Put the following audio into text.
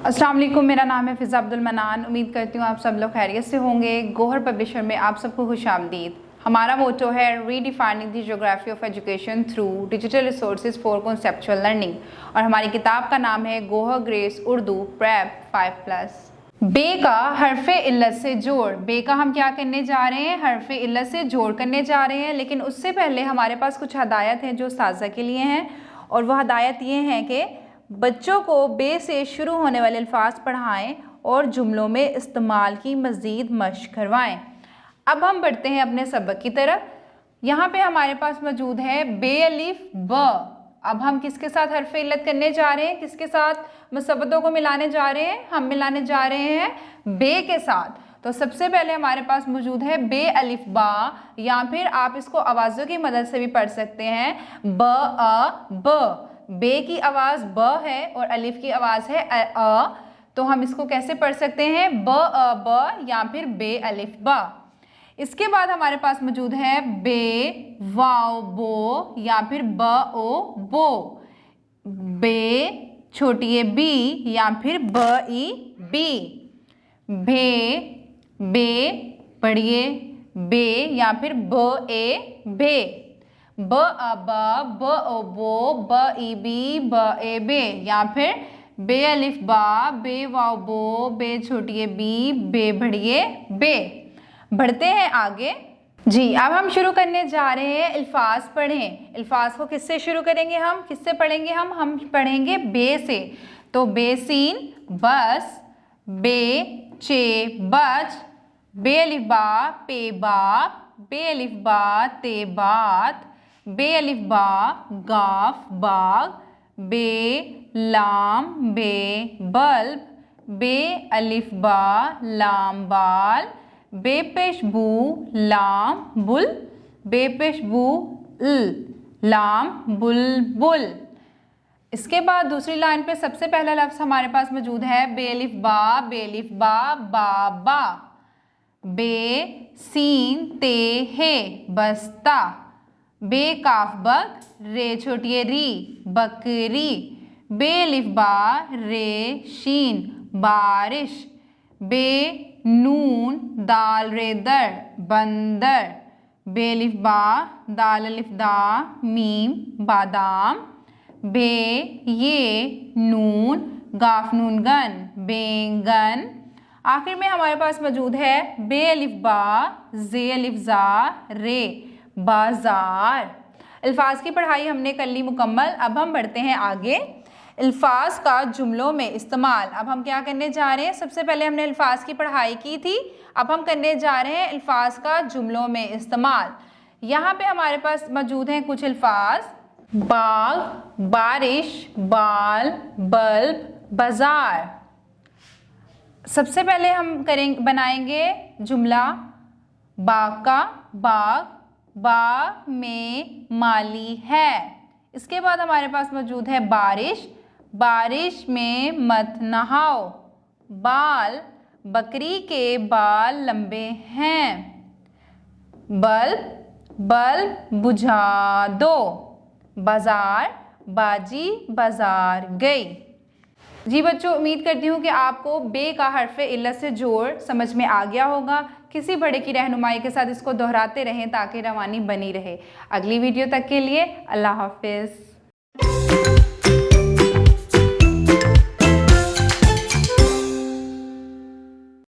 अस्सलाम वालेकुम, मेरा नाम है फ़िज़ा अब्दुल मनान। उम्मीद करती हूँ आप सब लोग खैरियत से होंगे। गोहर पब्लिशर में आप सबको खुशामदीद। हमारा मोटो है redefining the geography of education through digital resources for conceptual learning, और हमारी किताब का नाम है गोहर ग्रेस उर्दू प्रेप 5+। बे का हरफ़े इल्लत से जोड़। बे का हम क्या करने जा रहे हैं? हरफ़े इल्लत से जोड़ करने जा रहे हैं। लेकिन उससे पहले हमारे पास कुछ हदायत हैं जो उस्ताज़ा के लिए हैं, और वह हदायत ये हैं कि बच्चों को बे से शुरू होने वाले अल्फाज पढ़ाएं और जुमलों में इस्तेमाल की मज़ीद मशक़ करवाएं। अब हम बढ़ते हैं अपने सबक की तरफ। यहाँ पे हमारे पास मौजूद है बे अलिफ ब। अब हम किसके साथ हरफ़े इल्लत करने जा रहे हैं? किसके साथ मुसब्बतों को मिलाने जा रहे हैं? हम मिलाने जा रहे हैं बे के साथ। तो सबसे पहले हमारे पास मौजूद है बे अलिफ बा, या फिर आप इसको आवाज़ों की मदद से भी पढ़ सकते हैं ब अ ब। बे की आवाज़ ब है और अलिफ की आवाज़ है अ, तो हम इसको कैसे पढ़ सकते हैं? ब अ ब, या फिर बे अलिफ बा। इसके बाद हमारे पास मौजूद है बे वाओ बो, या फिर ब ओ बो। बे छोटी ए बी, या फिर ब ई बी। भे बे पढ़िए बे, या फिर ब ए बे। ब अ ब ओ बो, ब ई बी, ब ए बे, या फिर बे अलिफ बा, बे वाओ बो, बे छोटी ए बी, बे बढ़िए बे। बढ़ते हैं आगे जी। अब हम शुरू करने जा रहे हैं अल्फाज पढ़ें। अल्फाज को किससे शुरू करेंगे? हम किससे पढ़ेंगे? हम पढ़ेंगे बे से। तो बेसीन बस, बे चे बच, बे अलिफ बा पे बाप, बे अलिफ बा ते बात, बे अलिफ बा गाफ बाग, बे लाम बे बल्ब, बे अलिफ बा लाम बाल, बे पेश बू लाम बुल, बे पेश बू लाम बुलबुल। इसके बाद दूसरी लाइन पे सबसे पहला लफ्ज़ हमारे पास मौजूद है बे अलिफ बा, बे अलिफ बा बाबा, बे सीन ते हे बस्ता, बे काफ बक, रे छोटी ए री बकरी, बे अलिफ बा रे शीन बारिश, बे नून दाल रे दर बंदर, बे अलिफ बा दाल अलिफ दा मीम बादाम, बे ये नून गाफ नून गन बैंगन। आखिर में हमारे पास मौजूद है बे अलिफ बा जे अलिफ जा रे बाजार। अल्फाज की पढ़ाई हमने कर ली मुकम्मल। अब हम बढ़ते हैं आगे। अल्फाज का जुमलों में इस्तेमाल। अब हम क्या करने जा रहे हैं? सबसे पहले हमने अल्फाज की पढ़ाई की थी, अब हम करने जा रहे हैं अल्फाज का जुमलों में इस्तेमाल। यहाँ पे हमारे पास मौजूद हैं कुछ अल्फाज: बाग, बारिश, बाल, बल्ब, बाजार। सबसे पहले हम बनाएंगे जुमला बाग का। बाग, बाग में माली है। इसके बाद हमारे पास मौजूद है बारिश, बारिश में मत नहाओ। बाल, बकरी के बाल लंबे हैं। बल्ब, बल्ब बुझा दो। बाजार, बाजी बाजार गई। जी बच्चों, उम्मीद करती हूँ कि आपको बे का हरफ़े इल्लत से जोड़ समझ में आ गया होगा। किसी बड़े की रहनुमाई के साथ इसको दोहराते रहें ताकि रवानी बनी रहे। अगली वीडियो तक के लिए अल्लाह हाफ़िज़।